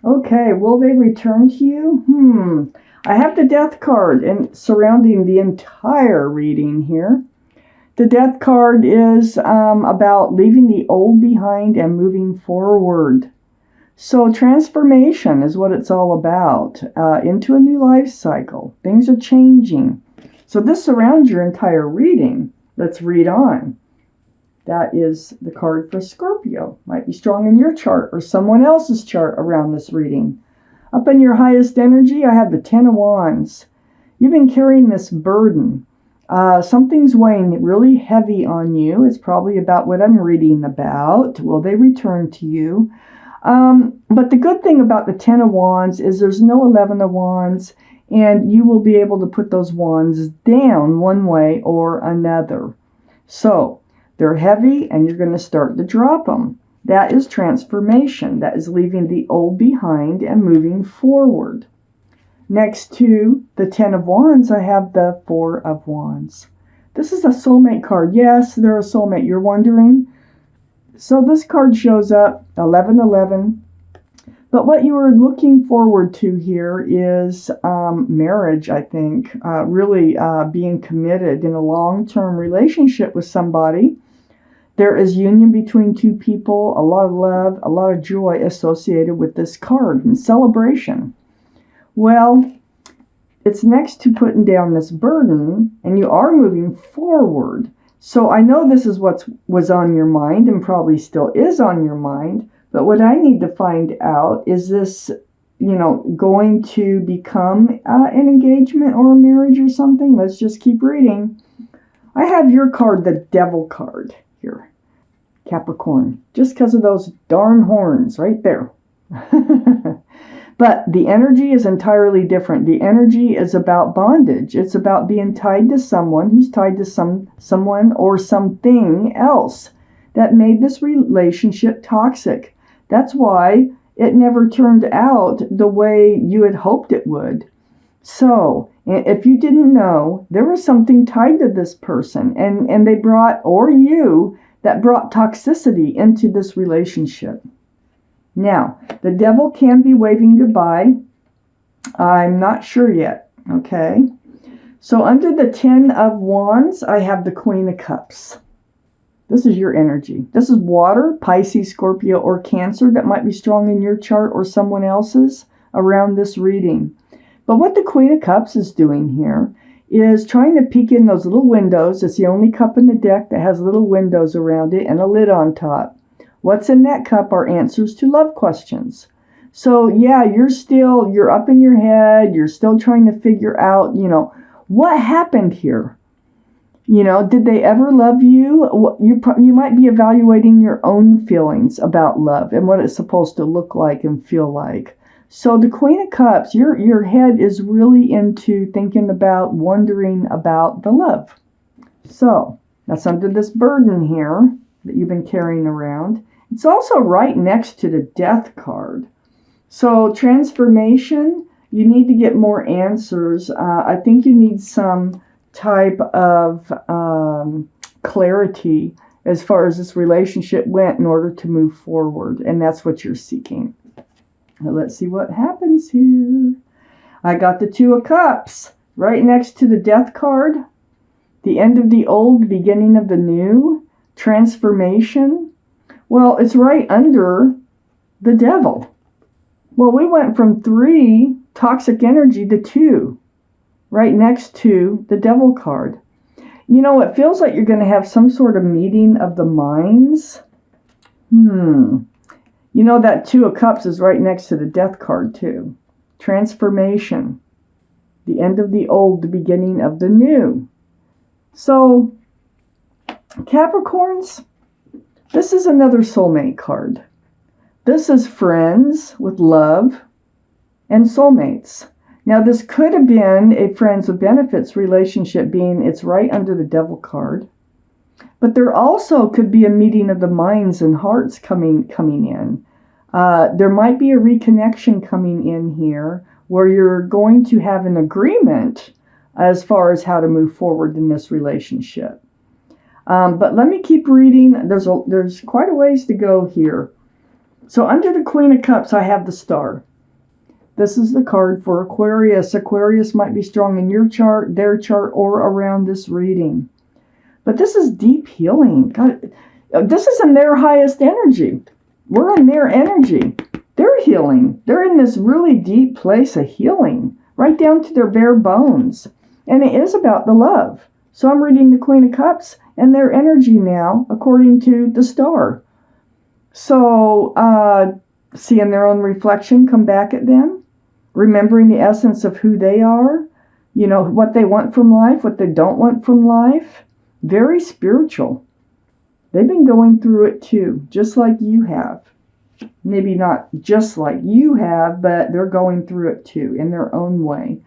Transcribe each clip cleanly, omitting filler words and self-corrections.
Okay, will they return to you? I have the death card and surrounding the entire reading here. The death card is about leaving the old behind and moving forward. So transformation is what it's all about, into a new life cycle. Things are changing. So this surrounds your entire reading. Let's read on. That is the card for Scorpio. Might be strong in your chart or someone else's chart around this reading. Up in your highest energy, I have the Ten of Wands. You've been carrying this burden. Something's weighing really heavy on you. It's probably about what I'm reading about. Will they return to you? But the good thing about the Ten of Wands is there's no 11 of Wands, and you will be able to put those wands down one way or another. So they're heavy, and you're going to start to drop them. That is transformation. That is leaving the old behind and moving forward. Next to the Ten of Wands, I have the Four of Wands. This is a soulmate card. Yes, they're a soulmate. You're wondering? So this card shows up 1111. But what you are looking forward to here is marriage, I think. Really being committed in a long-term relationship with somebody. There is union between two people, a lot of love, a lot of joy associated with this card and celebration. Well, it's next to putting down this burden, and you are moving forward. So I know this is what was on your mind and probably still is on your mind, but what I need to find out is this, going to become an engagement or a marriage or something? Let's just keep reading. I have your card, the Devil card here, Capricorn, just because of those darn horns right there. But the energy is entirely different. The energy is about bondage. It's about being tied to someone who's tied to someone or something else that made this relationship toxic. That's why it never turned out the way you had hoped it would. So, if you didn't know, there was something tied to this person, and they brought, or you, that brought toxicity into this relationship. Now, the devil can be waving goodbye. I'm not sure yet, okay? So under the Ten of Wands, I have the Queen of Cups. This is your energy. This is water, Pisces, Scorpio, or Cancer that might be strong in your chart or someone else's around this reading. But what the Queen of Cups is doing here is trying to peek in those little windows. It's the only cup in the deck that has little windows around it and a lid on top. What's in that cup are answers to love questions. So yeah, you're up in your head. You're still trying to figure out, what happened here? Did they ever love you? You might be evaluating your own feelings about love and what it's supposed to look like and feel like. So the Queen of Cups, your head is really into thinking about, wondering about the love. So that's under this burden here that you've been carrying around. It's also right next to the Death card. So transformation, you need to get more answers. I think you need some type of clarity as far as this relationship went in order to move forward. And that's what you're seeking. Now let's see what happens here. I got the Two of Cups right next to the Death card. The end of the old, beginning of the new. Transformation. Well, it's right under the Devil. Well, we went from 3 toxic energy to 2, right next to the Devil card. It feels like you're going to have some sort of meeting of the minds. That Two of Cups is right next to the Death card, too. Transformation. The end of the old, the beginning of the new. So, Capricorns, this is another soulmate card. This is friends with love and soulmates. Now, this could have been a friends with benefits relationship, being it's right under the Devil card. But there also could be a meeting of the minds and hearts coming in. There might be a reconnection coming in here where you're going to have an agreement as far as how to move forward in this relationship. But let me keep reading. There's quite a ways to go here. So under the Queen of Cups, I have the Star. This is the card for Aquarius. Aquarius might be strong in your chart, their chart, or around this reading. But this is deep healing. God, this is in their highest energy. We're in their energy. They're healing. They're in this really deep place of healing, right down to their bare bones. And it is about the love. So I'm reading the Queen of Cups and their energy now, according to the Star. So, seeing their own reflection come back at them, remembering the essence of who they are, what they want from life, what they don't want from life. Very spiritual. They've been going through it too, just like you have. Maybe not just like you have, but they're going through it too in their own way.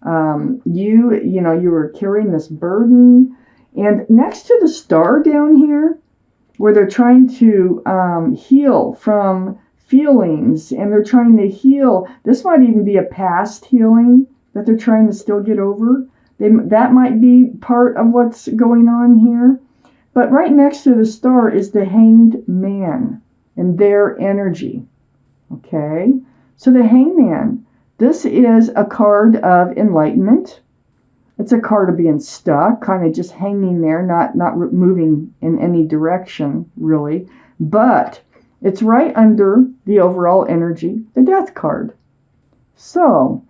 You were carrying this burden, and next to the Star down here, where they're trying to heal from feelings, and they're trying to heal. This might even be a past healing that they're trying to still get over. That might be part of what's going on here. But right next to the Star is the Hanged Man and their energy. Okay? So the Hanged Man, this is a card of enlightenment. It's a card of being stuck, kind of just hanging there, not moving in any direction, really. But it's right under the overall energy, the Death card. So,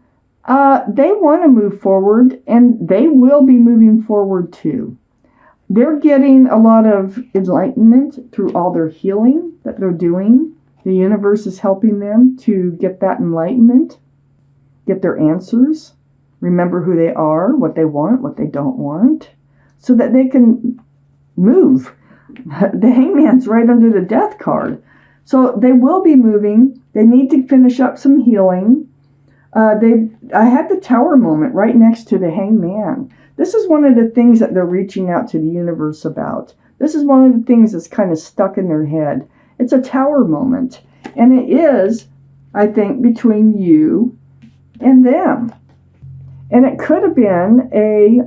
they want to move forward, and they will be moving forward too. They're getting a lot of enlightenment through all their healing that they're doing. The universe is helping them to get that enlightenment, get their answers, remember who they are, what they want, what they don't want, so that they can move. The Hangman's right under the Death card. So they will be moving. They need to finish up some healing. I had the Tower moment right next to the Hangman. This is one of the things that they're reaching out to the universe about. This is one of the things that's kind of stuck in their head. It's a Tower moment. And it is, I think, between you and them. And it could have been a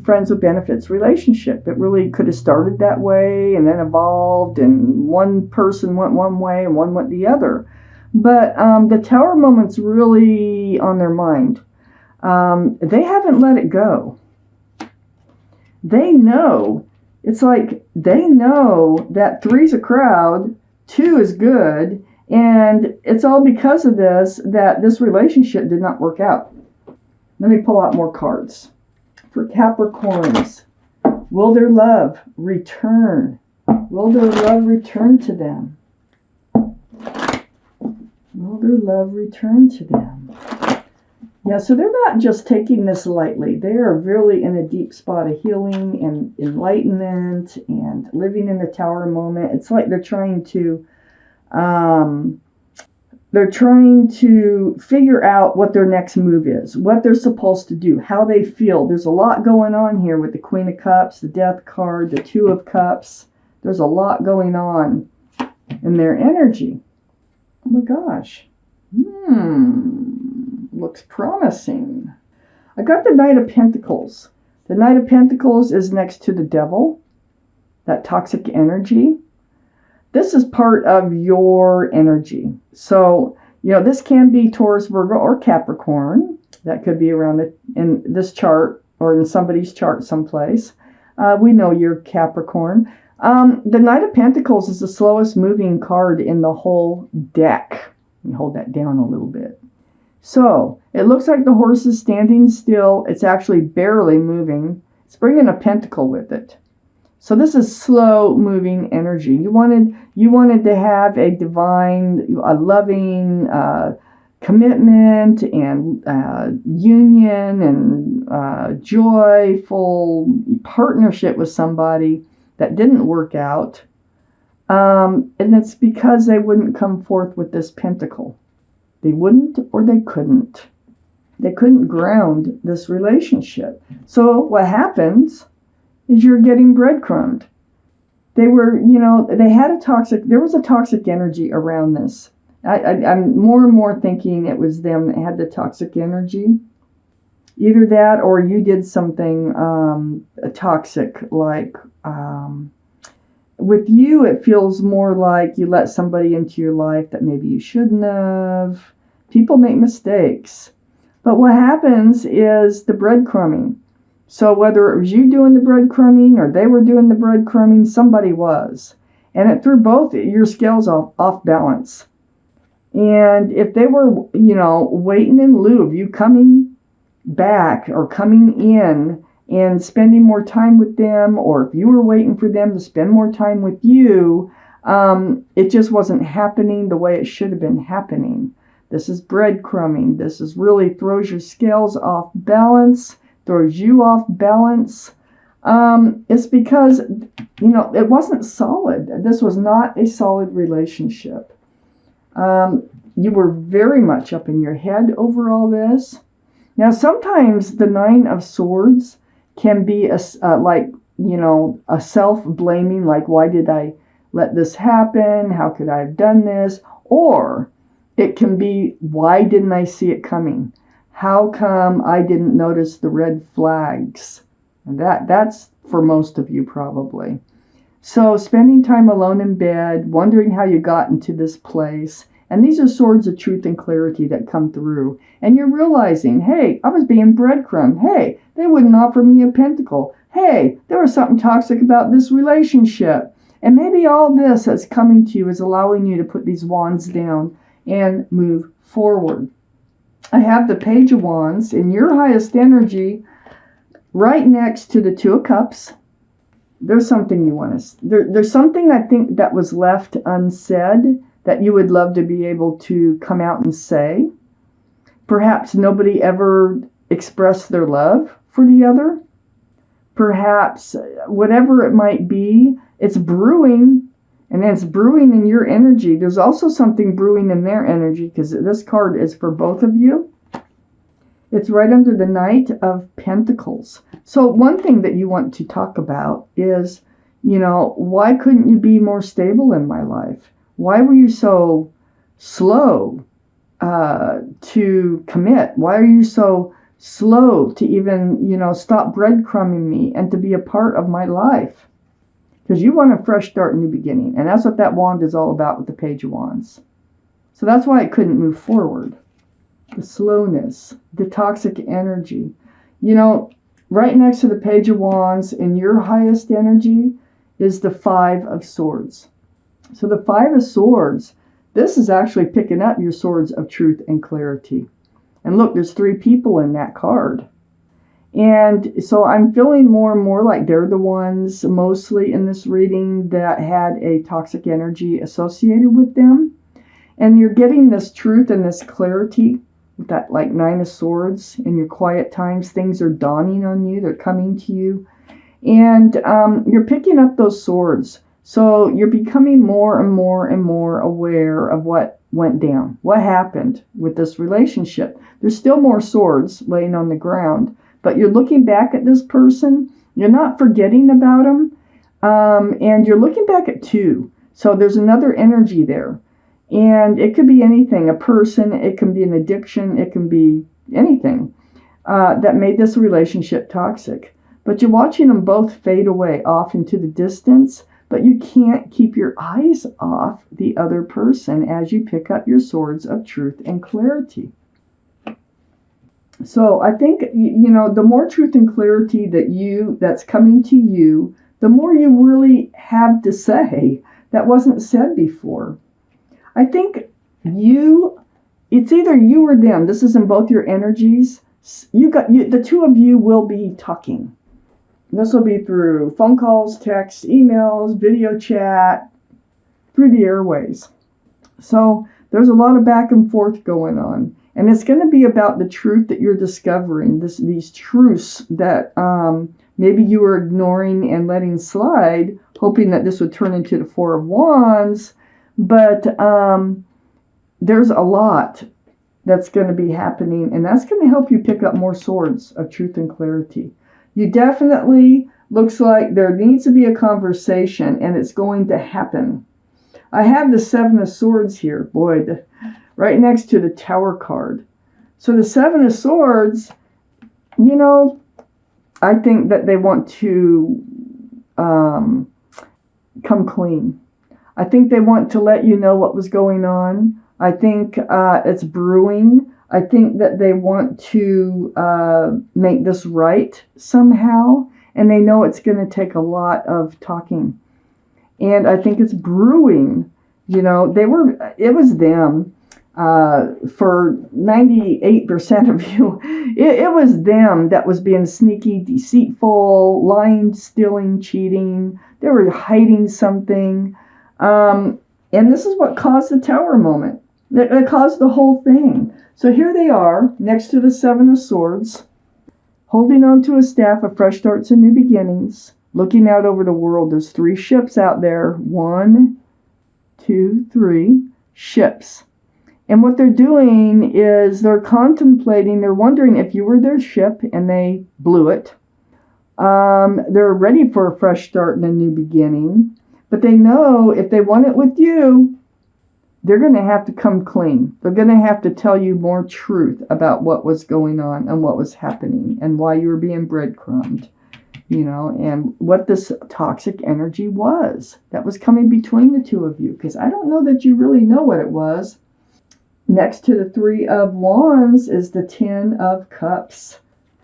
friends with benefits relationship. It really could have started that way and then evolved, and one person went one way and one went the other. But the Tower moment's really on their mind. They haven't let it go. They know. It's like they know that 3's a crowd, 2 is good, and it's all because of this that this relationship did not work out. Let me pull out more cards. For Capricorns, will their love return? Will their love return to them? Will their love return to them? Yeah, so they're not just taking this lightly. They are really in a deep spot of healing and enlightenment and living in the Tower moment. It's like they're trying to figure out what their next move is, what they're supposed to do, how they feel. There's a lot going on here with the Queen of Cups, the Death card, the Two of Cups. There's a lot going on in their energy. Oh my gosh. Looks promising. I got the Knight of Pentacles. The Knight of Pentacles is next to the Devil, that toxic energy. This is part of your energy. So, this can be Taurus, Virgo, or Capricorn. That could be around in this chart or in somebody's chart someplace. We know you're Capricorn. The Knight of Pentacles is the slowest moving card in the whole deck. Let me hold that down a little bit. So, it looks like the horse is standing still. It's actually barely moving. It's bringing a pentacle with it. So this is slow moving energy. You wanted to have a divine, a loving commitment and union and joyful partnership with somebody that didn't work out. And it's because they wouldn't come forth with this pentacle. They wouldn't, or they couldn't. They couldn't ground this relationship. So what happens is you're getting breadcrumbed. There was a toxic energy around this. I'm more and more thinking it was them that had the toxic energy. Either that or you did something toxic, like with you, it feels more like you let somebody into your life that maybe you shouldn't have. People make mistakes. But what happens is the breadcrumbing. So whether it was you doing the breadcrumbing or they were doing the breadcrumbing, somebody was. And it threw both your scales off balance. And if they were, waiting in lieu of you coming back or coming in and spending more time with them, or if you were waiting for them to spend more time with you, it just wasn't happening the way it should have been happening. This is breadcrumbing. This is really throws your scales off balance, throws you off balance. It's because, it wasn't solid. This was not a solid relationship. You were very much up in your head over all this. Now, sometimes the Nine of Swords can be a self-blaming, like, why did I let this happen? How could I have done this? Or it can be, why didn't I see it coming? How come I didn't notice the red flags? And that's for most of you probably. So spending time alone in bed, wondering how you got into this place. And these are swords of truth and clarity that come through. And you're realizing, hey, I was being breadcrumbed. Hey, they wouldn't offer me a pentacle. Hey, there was something toxic about this relationship. And maybe all this that's coming to you is allowing you to put these wands down and move forward. I have the Page of Wands in your highest energy right next to the Two of Cups. There's something you want to... There's something I think that was left unsaid that you would love to be able to come out and say. Perhaps nobody ever expressed their love for the other. Perhaps whatever it might be, it's brewing, and it's brewing in your energy. There's also something brewing in their energy, because this card is for both of you. It's right under the Knight of Pentacles. So one thing that you want to talk about is, why couldn't you be more stable in my life? Why were you so slow to commit? Why are you so slow to even, stop breadcrumbing me and to be a part of my life? Because you want a fresh start, new beginning. And that's what that wand is all about with the Page of Wands. So that's why it couldn't move forward. The slowness, the toxic energy. Right next to the Page of Wands in your highest energy is the Five of Swords. So the Five of Swords, this is actually picking up your swords of truth and clarity. And look, there's 3 people in that card. And so I'm feeling more and more like they're the ones mostly in this reading that had a toxic energy associated with them. And you're getting this truth and this clarity with that like Nine of Swords. In your quiet times, things are dawning on you. They're coming to you. And you're picking up those swords. So you're becoming more and more and more aware of what went down. What happened with this relationship? There's still more swords laying on the ground. But you're looking back at this person. You're not forgetting about them. And you're looking back at 2. So there's another energy there. And it could be anything. A person. It can be an addiction. It can be anything that made this relationship toxic. But you're watching them both fade away off into the distance. But you can't keep your eyes off the other person as you pick up your swords of truth and clarity. So I think, the more truth and clarity that's coming to you, the more you really have to say that wasn't said before. I think it's either you or them. This is in both your energies. The 2 of you will be talking. This will be through phone calls, texts, emails, video chat, through the airways. So there's a lot of back and forth going on. And it's going to be about the truth that you're discovering, these truths that maybe you were ignoring and letting slide, hoping that this would turn into the Four of Wands. But there's a lot that's going to be happening, and that's going to help you pick up more swords of truth and clarity. You definitely, looks like there needs to be a conversation, and it's going to happen. I have the Seven of Swords here, boy, right next to the Tower card. So the Seven of Swords, I think that they want to come clean. I think they want to let you know what was going on. I think it's brewing. I think that they want to make this right somehow, and they know it's going to take a lot of talking. And I think it's brewing. You know, it was them. For 98% of you, it was them that was being sneaky, deceitful, lying, stealing, cheating. They were hiding something. And this is what caused the tower moment. It caused the whole thing. So here they are, next to the Seven of Swords, holding on to a staff of fresh starts and new beginnings, looking out over the world. There's 3 ships out there. 1, 2, 3 ships. And what they're doing is they're contemplating, they're wondering if you were their ship and they blew it. They're ready for a fresh start and a new beginning. But they know if they want it with you, they're going to have to come clean. They're going to have to tell you more truth about what was going on and what was happening and why you were being breadcrumbed, you know, and what this toxic energy was that was coming between the two of you. Because I don't know that you really know what it was. Next to the 3 of Wands is the 10 of Cups.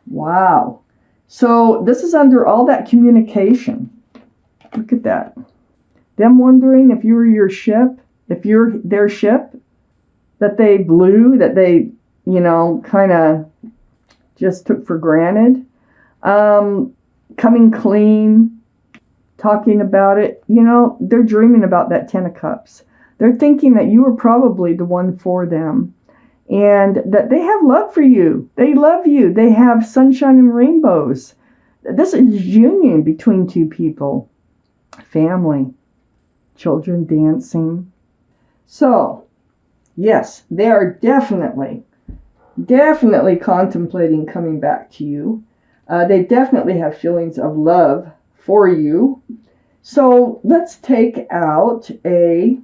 Wow. So this is under all that communication. Look at that. Them wondering if you were your ship, if you're their ship, that they blew, that they, you know, kind of just took for granted. Coming clean, talking about it. You know, they're dreaming about that 10 of Cups. They're thinking that you are probably the one for them and that they have love for you. They love you. They have sunshine and rainbows. This is union between 2 people. Family. Children dancing. So, yes, they are definitely contemplating coming back to you. They definitely have feelings of love for you. So, let's take out a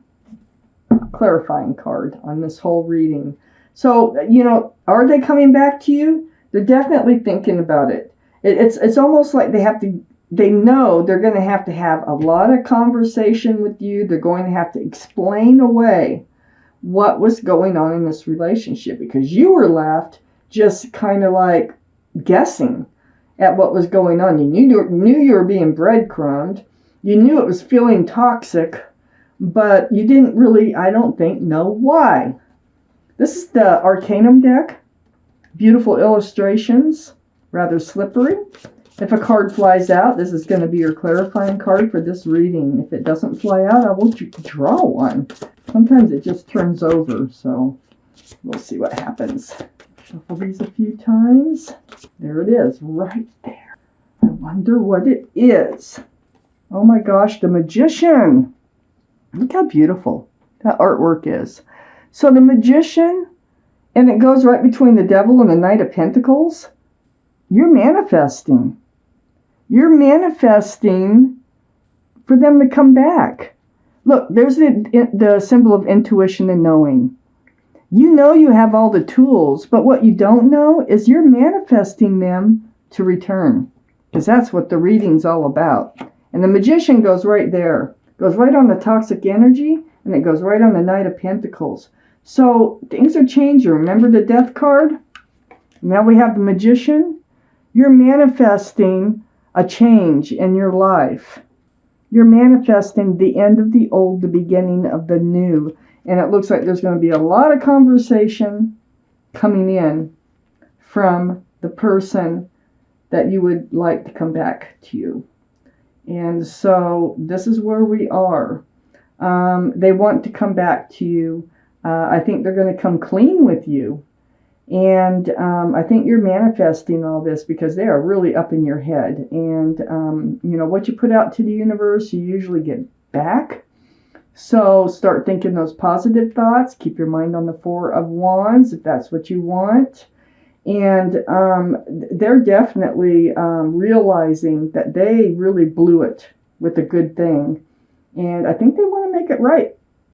clarifying card on this whole reading. So, you know, are they coming back to you? They're definitely thinking about it. It's almost like they know they're going to have a lot of conversation with you. They're going to have to explain away what was going on in this relationship because you were left just kind of like guessing at what was going on. You knew you were being breadcrumbed. You knew it was feeling toxic. But you didn't really, I don't think, know why. This is the Arcanum deck. Beautiful illustrations. Rather slippery. If a card flies out, this is going to be your clarifying card for this reading. If it doesn't fly out, I want you to draw one. Sometimes it just turns over, so we'll see what happens. Shuffle these a few times. There it is, right there. I wonder what it is. Oh my gosh, the Magician. Look how beautiful that artwork is. So the Magician, and it goes right between the Devil and the Knight of Pentacles. You're manifesting. You're manifesting for them to come back. Look, there's the symbol of intuition and knowing. You know you have all the tools, but what you don't know is you're manifesting them to return. Because that's what the reading's all about. And the Magician goes right there. Goes right on the toxic energy, and it goes right on the Knight of Pentacles. So things are changing. Remember the Death card? Now we have the Magician. You're manifesting a change in your life. You're manifesting the end of the old, the beginning of the new. And it looks like there's going to be a lot of conversation coming in from the person that you would like to come back to you. And so this is where we are. They want to come back to you. I think they're going to come clean with you. And I think you're manifesting all this because they are really up in your head. And, you know, what you put out to the universe, you usually get back. So start thinking those positive thoughts. Keep your mind on the 4 of Wands if that's what you want. And they're definitely realizing that they really blew it with a good thing. And I think they want to make it right.